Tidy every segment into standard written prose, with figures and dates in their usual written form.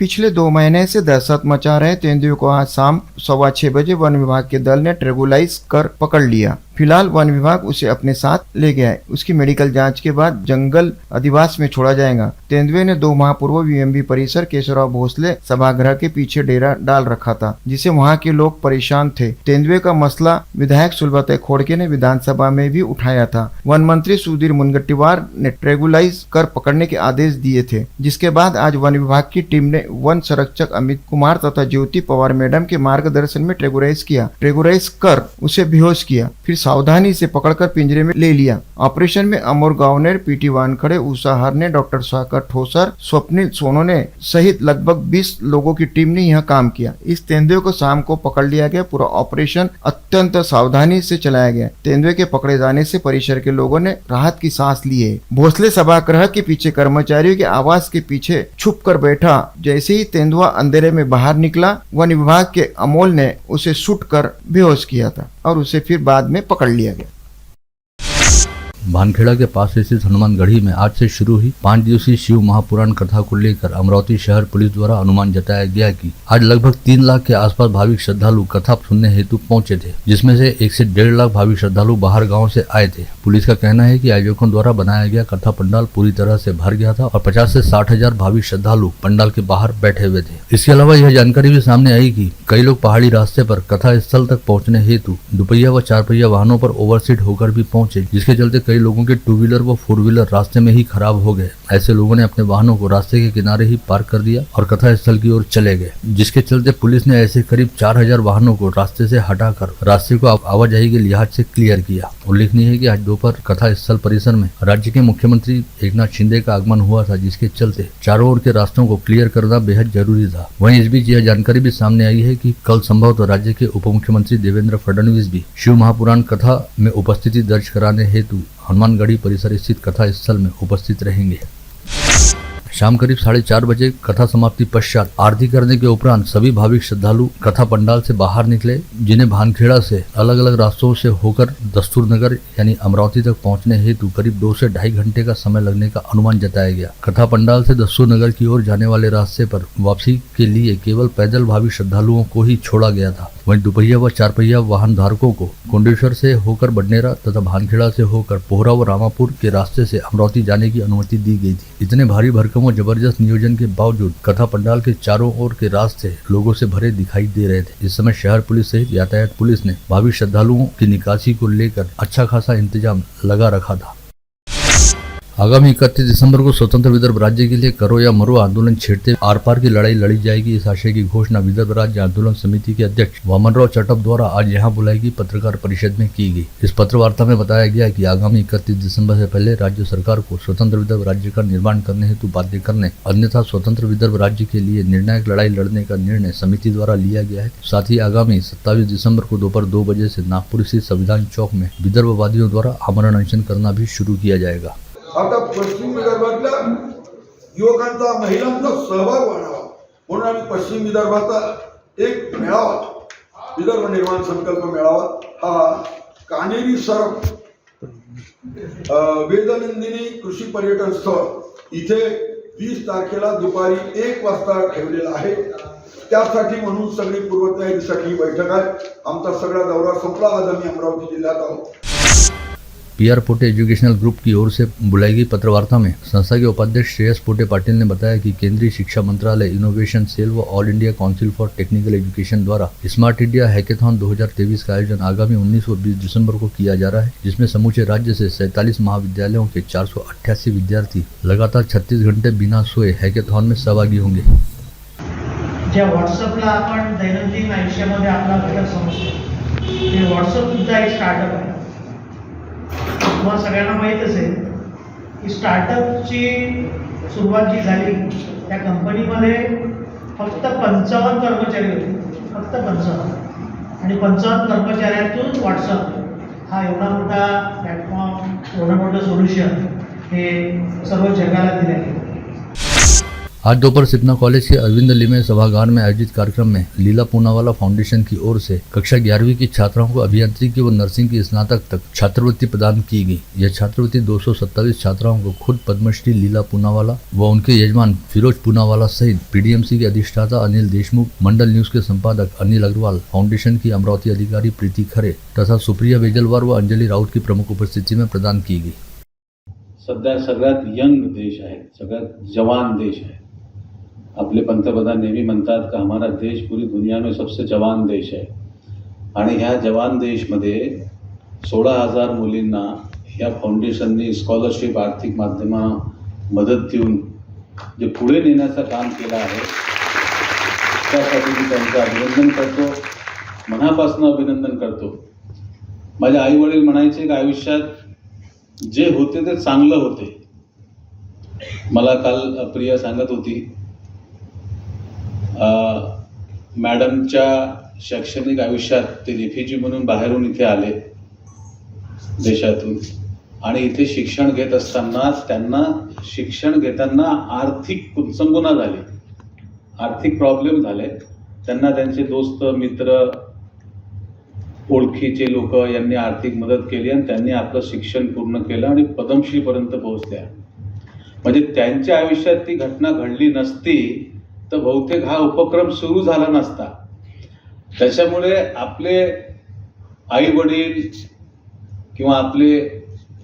पिछले 2 महीने से दहशत मचा रहे तेंदुए को आज शाम 6:15 बजे वन विभाग के दल ने ट्रैंकुलाइज कर पकड़ लिया। फिलहाल वन विभाग उसे अपने साथ ले गया है। उसकी मेडिकल जांच के बाद जंगल अधिवास में छोड़ा जाएगा। तेंदुए ने 2 माह पूर्व वीएमबी परिसर केशवराव भोसले सभागृह के पीछे डेरा डाल रखा था, जिसे वहां के लोग परेशान थे। तेंदुए का मसला विधायक सुलभतय खोड़के ने विधानसभा में भी उठाया था। वन मंत्री सुधीर मुनगंटीवार ने ट्रैंकुलाइज कर पकड़ने के आदेश दिए थे, जिसके बाद आज वन विभाग की टीम ने वन संरक्षक अमित कुमार तथा ज्योति पवार मैडम के मार्गदर्शन में ट्रैंकुलाइज कर उसे बेहोश किया, फिर सावधानी से पकड़कर पिंजरे में ले लिया। ऑपरेशन में अमर गावनेर, पीटी वानखड़े, उषा हरने, डॉक्टर साकर ठोसर, स्वप्निल सोनोने सहित लगभग 20 लोगों की टीम ने यह काम किया। इस तेंदुए को शाम को पकड़ लिया गया। पूरा ऑपरेशन अत्यंत सावधानी से चलाया गया। तेंदुए के पकड़े जाने से परिसर के लोगों ने राहत की सांस ली है। भोसले सभागृह के पीछे कर्मचारियों के आवास के पीछे छुप कर बैठा। जैसे ही तेंदुआ अंधेरे में बाहर निकला, वन विभाग के अमोल ने उसे शूट कर बेहोश किया था और उसे फिर बाद में पकड़ लिया गया। भानखेड़ा के पास स्थित हनुमानगढ़ी में आज से शुरू हुई 5 दिवसीय शिव महापुराण कथा को लेकर अमरावती शहर पुलिस द्वारा अनुमान जताया गया कि आज लगभग 3 लाख के आसपास भाविक श्रद्धालु कथा सुनने हेतु पहुंचे थे, जिसमें से 1 से 1.5 लाख भाविक श्रद्धालु बाहर गांव से आए थे। पुलिस का कहना है कि आयोजकों द्वारा बनाया गया कथा पंडाल पूरी तरह से भर गया था और 50 से 60 हजार भाविक श्रद्धालु पंडाल के बाहर बैठे हुए थे। इसके अलावा यह जानकारी भी सामने आई कि कई लोग पहाड़ी रास्ते पर कथा स्थल तक पहुँचने हेतु 2 पहिया व 4 पहिया वाहनों पर ओवरसीट होकर भी पहुंचे, जिसके चलते कई लोगों के 2 व्हीलर व 4 व्हीलर रास्ते में ही खराब हो गए। ऐसे लोगों ने अपने वाहनों को रास्ते के किनारे ही पार्क कर दिया और कथा स्थल की ओर चले गए, जिसके चलते पुलिस ने ऐसे करीब 4000 वाहनों को रास्ते से हटाकर रास्ते को आवाजाही के लिहाज से क्लियर किया। उल्लेखनीय है कि आज दोपहर कथा स्थल परिसर में राज्य के मुख्यमंत्री एकनाथ शिंदे का आगमन हुआ था, जिसके चलते चारों ओर के रास्तों को क्लियर करना बेहद जरूरी था। वहीं इस बीच यह जानकारी भी सामने आई है कि कल संभवतः राज्य के उप मुख्यमंत्री देवेंद्र फडणवीस भी शिव महापुराण कथा में उपस्थिति दर्ज कराने हेतु हनुमानगढ़ी परिसर स्थित कथा स्थल में उपस्थित रहेंगे। शाम करीब 4:30 बजे कथा समाप्ति पश्चात आरती करने के उपरांत सभी भाविक श्रद्धालु कथा पंडाल से बाहर निकले, जिन्हें भानखेड़ा से अलग अलग रास्तों से होकर दस्तूर नगर यानी अमरावती तक पहुंचने हेतु करीब 2 से 2.5 घंटे का समय लगने का अनुमान जताया गया। कथा पंडाल से दस्तूर नगर की ओर जाने वाले रास्ते पर वापसी के लिए केवल पैदल भाविक श्रद्धालुओं को ही छोड़ा गया था। वहीं 2 पहिया व 4 पहिया वाहन धारकों को कोंडेश्वर से होकर बडनेरा तथा भानखेड़ा से होकर पोहरा व रामापुर के रास्ते से अमरावती जाने की अनुमति दी गई थी। इतने भारी भरकम और जबरदस्त नियोजन के बावजूद कथा पंडाल के चारों ओर के रास्ते लोगों से भरे दिखाई दे रहे थे। इस समय शहर पुलिस सहित यातायात पुलिस ने भाविक श्रद्धालुओं की निकासी को लेकर अच्छा खासा इंतजाम लगा रखा था। आगामी 31 दिसंबर को स्वतंत्र विदर्भ राज्य के लिए करो या मरो आंदोलन छेड़ते आर पार की लड़ाई लड़ी जाएगी। इस आशय की घोषणा विदर्भ राज्य आंदोलन समिति के अध्यक्ष वामनराव चटप द्वारा आज यहां बुलाई गई पत्रकार परिषद में की गई। इस पत्र वार्ता में बताया गया कि आगामी 31 दिसंबर से पहले राज्य सरकार को स्वतंत्र विदर्भ राज्य का निर्माण करने हेतु बाध्य करने, अन्यथा स्वतंत्र विदर्भ राज्य के लिए निर्णायक लड़ाई लड़ने का निर्णय समिति द्वारा लिया गया है। साथ ही आगामी 27 दिसंबर को दोपहर 2 बजे से नागपुर स्थित संविधान चौक में विदर्भवादियों द्वारा आमरण अनशन करना भी शुरू किया जाएगा। आता पश्चिम विदर्भातल्या युवकांचा, महिलांचा सहभाग वाढावा म्हणून आम्ही पश्चिम विदर्भाचा एक मेळावा, विदर्भ निर्माण संकल्प मेळावा हा कानेरी सरप वेदनंदिनी कृषी पर्यटन स्थळ इथे 20 तारखेला दुपारी 1 वाजता ठेवलेला आहे। त्यासाठी म्हणून सगळी पूर्वतयारीसाठी बैठक आहे। आमचा सगळा दौरा संपला। आज आम्ही अमरावती जिल्ह्यात आहोत। PR पोटे एजुकेशनल ग्रुप की ओर से बुलाई गई पत्रवार्ता में संस्था के उपाध्यक्ष श्रेयस पोटे पाटिल ने बताया कि केंद्रीय शिक्षा मंत्रालय, इनोवेशन सेल व all India council for technical education द्वारा स्मार्ट इंडिया हैकेथॉन 2023 का आयोजन आगामी 19 व 20 दिसंबर को किया जा रहा है, जिसमें समूचे राज्य से 47 महाविद्यालयों के 488 विद्यार्थी लगातार 36 घंटे बिना सोए हैकेथॉन में सहभागी होंगे। ज्या व्हॉट्सअपला आपण दैनंदिन आयुष्यामध्ये आपला घटक समजतो, ते व्हॉट्सअप सुद्धा एक स्टार्टअप आहे। तुम्हाला सगळ्यांना माहीतच आहे की स्टार्टअपची सुरुवात जी झाली त्या कंपनीमध्ये फक्त 55 कर्मचारी होते, फक्त 55, आणि 55 कर्मचाऱ्यांतून व्हॉट्सअप हा एवढा मोठा प्लॅटफॉर्म, एवढं मोठं सोल्युशन हे सर्व जगाला दिलं गेलं। आज दोपहर सिपना कॉलेज के अरविंद लिमे सभागार में आयोजित कार्यक्रम में लीला पूनावाला फाउंडेशन की ओर से कक्षा 11वीं की छात्राओं को अभियांत्रिकी व नर्सिंग की स्नातक तक छात्रवृत्ति प्रदान की गई। यह छात्रवृत्ति 227 छात्राओं को खुद पद्मश्री लीला पूनावाला व उनके यजमान फिरोज पूनावाला सहित पीडीएमसी के अधिष्ठाता अनिल देशमुख, मंडल न्यूज के संपादक अनिल अग्रवाल, फाउंडेशन की अमरावती अधिकारी प्रीति खरे तथा सुप्रिया बेजलवार व अंजलि राउत की प्रमुख उपस्थिति में प्रदान की गई। सध्या सगळ्यात यंग देश आहे, सगळ्यात जवान देश आहे। आपले पंतप्रधान नेहमी म्हणतात की हमारा देश पूरी दुनिया में सबसे जवान देश है आणि ह्या जवान देशमध्ये 16,000 मुलींना ह्या फाउंडेशनने स्कॉलरशिप आर्थिक माध्यमांना मदत देऊन जे पुढे नेण्याचं काम केलं आहे त्यासाठी मी त्यांचं अभिनंदन करतो, मनापासून अभिनंदन करतो। माझे आई वडील म्हणायचे की आयुष्यात जे होते ते चांगलं होते। मला काल प्रिया सांगत होती मॅडमच्या शैक्षणिक आयुष्यात ते रिफ्युजी म्हणून बाहेरून इथे आले देशातून आणि इथे शिक्षण घेत असताना त्यांना शिक्षण घेताना आर्थिक कुचंबना झाली, आर्थिक प्रॉब्लेम झाले। त्यांना त्यांचे दोस्त मित्र ओळखीचे लोक यांनी आर्थिक मदत केली आणि त्यांनी आपलं शिक्षण पूर्ण केलं आणि पद्मश्रीपर्यंत पोहोचल्या। म्हणजे त्यांच्या आयुष्यात ती घटना घडली नसती तर बहुतेक हा उपक्रम सुरू झाला नसता। त्याच्यामुळे आपले आई वडील किंवा आपले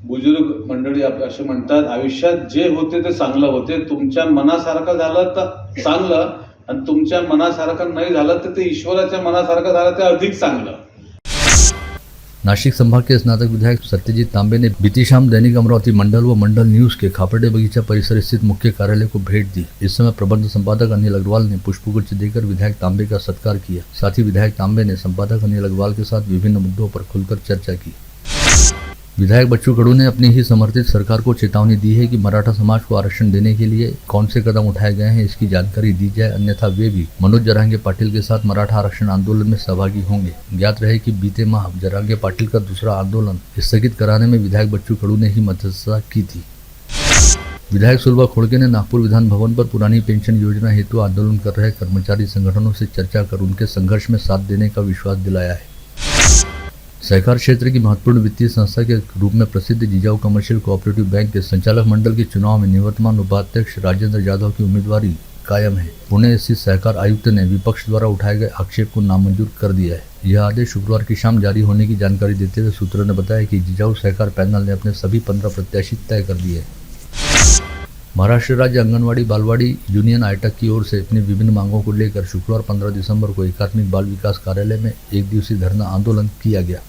बुजुर्ग मंडळी असे म्हणतात आयुष्यात जे होते ते चांगलं होते, तुमच्या मनासारखं झालं तर चांगलं आणि तुमच्या मनासारखं नाही झालं तर ते ईश्वराच्या मनासारखं झालं ते अधिक चांगलं। नासिक संभाग के स्नातक विधायक सत्यजीत तांबे ने बीती शाम दैनिक अमरावती मंडल व मंडल न्यूज के खापड़े बगीचा परिसर स्थित मुख्य कार्यालय को भेंट दी। इस समय प्रबंध संपादक अनिल अग्रवाल ने पुष्पगुच्छ देकर विधायक तांबे का सत्कार किया। साथ ही विधायक तांबे ने संपादक अनिल अग्रवाल के साथ विभिन्न मुद्दों पर खुलकर चर्चा की। विधायक बच्चू कडू ने अपनी ही समर्थित सरकार को चेतावनी दी है कि मराठा समाज को आरक्षण देने के लिए कौन से कदम उठाए गए हैं इसकी जानकारी दी जाए, अन्यथा वे भी मनोज जरांगे पाटिल के साथ मराठा आरक्षण आंदोलन में सहभागी होंगे। ज्ञात रहे कि बीते माह जरांगे पाटिल का दूसरा आंदोलन स्थगित कराने में विधायक बच्चू कडू ने ही मध्यस्थता की थी। विधायक सुलभा खोड़के ने नागपुर विधान भवन पर पुरानी पेंशन योजना हेतु आंदोलन कर रहे कर्मचारी संगठनों से चर्चा कर उनके संघर्ष में साथ देने का विश्वास दिलाया है। सहकार क्षेत्र की महत्वपूर्ण वित्तीय संस्था के रूप में प्रसिद्ध जिजाऊ कमर्शियल कोऑपरेटिव बैंक के संचालक मंडल के चुनाव में निवर्तमान उपाध्यक्ष राजेंद्र यादव की उम्मीदवारी कायम है। पुणे स्थित सहकार आयुक्त ने विपक्ष द्वारा उठाए गए आक्षेप को नामंजूर कर दिया है। यह आदेश शुक्रवार की शाम जारी होने की जानकारी देते हुए सूत्रों ने बताया कि जिजाऊ सहकार पैनल ने अपने सभी 15 प्रत्याशी तय कर दिए हैं। महाराष्ट्र राज्य आंगनवाड़ी बालवाड़ी यूनियन आइटक की ओर से अपनी विभिन्न मांगों को लेकर शुक्रवार 15 दिसंबर को एकात्मिक बाल विकास कार्यालय में एक दिवसीय धरना आंदोलन किया गया।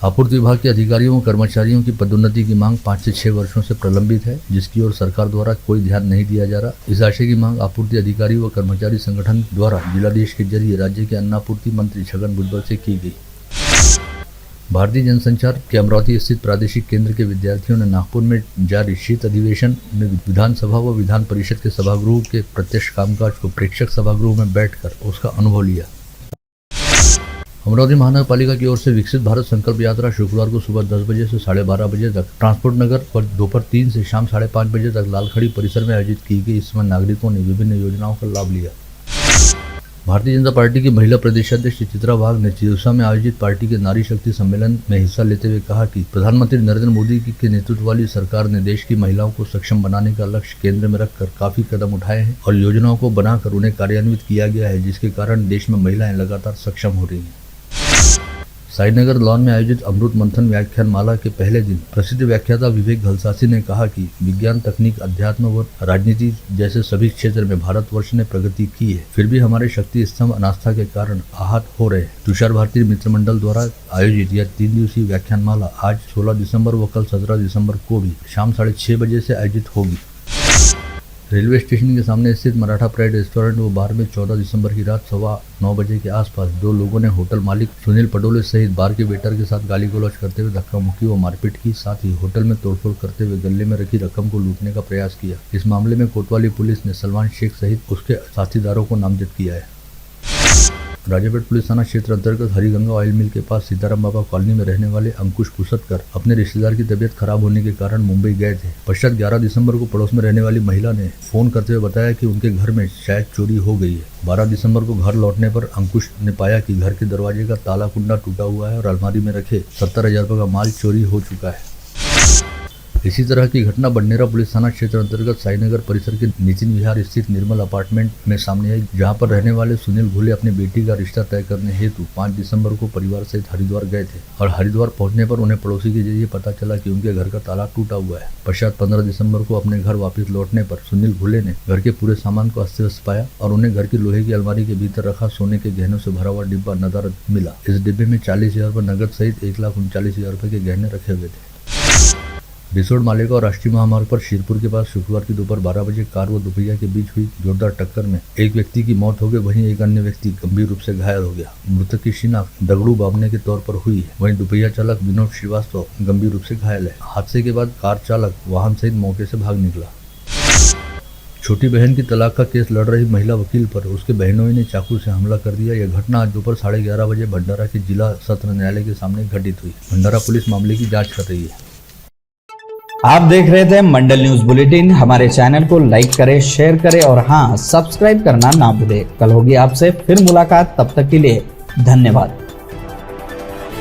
आपूर्ति विभाग के अधिकारियों व कर्मचारियों की पदोन्नति की मांग 5 से 6 वर्षों से प्रलंबित है, जिसकी ओर सरकार द्वारा कोई ध्यान नहीं दिया जा रहा। इस आशय की मांग आपूर्ति अधिकारी व कर्मचारी संगठन द्वारा जिलाधीश के जरिए राज्य के अन्नापूर्ति मंत्री छगन भुजबल से की गई। भारतीय जनसंचार के अमरावती स्थित प्रादेशिक केंद्र के विद्यार्थियों ने नागपुर में जारी शीत अधिवेशन में विधानसभा व विधान परिषद के सभागृह के प्रत्यक्ष कामकाज को प्रेक्षक सभागृह में बैठकर उसका अनुभव लिया। अमरावती महानगर पालिका की ओर से विकसित भारत संकल्प यात्रा शुक्रवार को सुबह 10 बजे से 12:30 बजे तक ट्रांसपोर्ट नगर और दोपहर 3 से शाम 5:30 बजे तक लालखड़ी परिसर में आयोजित की गई। इसमें नागरिकों ने विभिन्न योजनाओं का लाभ लिया। भारतीय जनता पार्टी की महिला प्रदेशाध्यक्ष चित्रा वाघ ने चिरौसा में आयोजित पार्टी के नारी शक्ति सम्मेलन में हिस्सा लेते हुए कहा कि प्रधानमंत्री नरेंद्र मोदी के नेतृत्व वाली सरकार ने देश की महिलाओं को सक्षम बनाने का लक्ष्य केंद्र में रखकर काफी कदम उठाए हैं और योजनाओं को बनाकर उन्हें कार्यान्वित किया गया है, जिसके कारण देश में महिलाएं लगातार सक्षम हो रही हैं। साईनगर लॉन में आयोजित अमृत मंथन व्याख्यान माला के पहले दिन प्रसिद्ध व्याख्याता विवेक घलसासी ने कहा कि विज्ञान, तकनीक, अध्यात्म व राजनीति जैसे सभी क्षेत्र में भारतवर्ष ने प्रगति की है, फिर भी हमारे शक्ति स्तंभ अनास्था के कारण आहत हो रहे हैं। तुषार भारती मित्र मंडल द्वारा आयोजित यह 3 दिवसीय व्याख्यान माला आज 16 दिसंबर व कल 17 दिसंबर को भी शाम 6:30 बजे से आयोजित होगी। रेलवे स्टेशन के सामने स्थित मराठा प्राइड रेस्टोरेंट व बार में 14 दिसंबर की रात 9:15 बजे के आसपास 2 लोगों ने होटल मालिक सुनील पडोले सहित बार के वेटर के साथ गाली गलौज करते हुए धक्का मुक्की व मारपीट की, साथ ही होटल में तोड़फोड़ करते हुए गले में रखी रकम को लूटने का प्रयास किया। इस मामले में कोतवाली पुलिस ने सलमान शेख सहित उसके साथीदारों को नामजद किया है। राजापेट पुलिस थाना क्षेत्र अंतर्गत हरिगंगा ऑयल मिल के पास सीताराम बाबा कॉलोनी में रहने वाले अंकुश पुसतकर अपने रिश्तेदार की तबीयत खराब होने के कारण मुंबई गए थे। पश्चात 11 दिसंबर को पड़ोस में रहने वाली महिला ने फोन करते हुए बताया कि उनके घर में शायद चोरी हो गई है। 12 दिसंबर को घर लौटने पर अंकुश ने पाया कि घर के दरवाजे का ताला कुंडा टूटा हुआ है और अलमारी में रखे 70,000 रुपये का माल चोरी हो चुका है। इसी तरह की घटना बंडेरा पुलिस थाना क्षेत्र अंतर्गत साईनगर परिसर के नितिन विहार स्थित निर्मल अपार्टमेंट में सामने आई, जहां पर रहने वाले सुनील घुले अपनी बेटी का रिश्ता तय करने हेतु 5 दिसंबर को परिवार सहित हरिद्वार गए थे और हरिद्वार पहुंचने पर उन्हें पड़ोसी के जरिए पता चला कि उनके घर का ताला टूटा हुआ है। पश्चात 15 दिसंबर को अपने घर वापस लौटने पर सुनील घुले ने घर के पूरे सामान को अस्त व्यस्त पाया और उन्हें घर की लोहे की अलमारी के भीतर रखा सोने के गहनों से भरा हुआ डिब्बा नदारद मिला। इस डिब्बे में 40,000 रुपये नगद सहित 1,39,000 रुपये के गहने रखे हुए थे। रिसोड मालेगांव राष्ट्रीय महामार्ग पर शिरपुर के पास शुक्रवार की दोपहर 12 बजे कार व दुपहिया के बीच हुई जोरदार टक्कर में एक व्यक्ति की मौत हो गई, वहीं एक अन्य व्यक्ति गंभीर रूप से घायल हो गया। मृतक की शिनाख्त दगड़ू बाबने के तौर पर हुई है, वहीं दुपहिया चालक विनोद श्रीवास्तव गंभीर रूप से घायल है। हादसे के बाद कार चालक वाहन सहित मौके से भाग निकला। छोटी बहन की तलाक का केस लड़ रही महिला वकील पर उसके बहनोई ने चाकू से हमला कर दिया। यह घटना आज दोपहर 11:30 बजे भंडारा के जिला सत्र न्यायालय के सामने घटित हुई। भंडारा पुलिस मामले की जांच कर रही है। आप देख रहे थे मंडल न्यूज बुलेटिन। हमारे चैनल को लाइक करें, शेयर करें और हाँ, सब्सक्राइब करना ना भूलें। कल होगी आपसे फिर मुलाकात, तब तक के लिए धन्यवाद।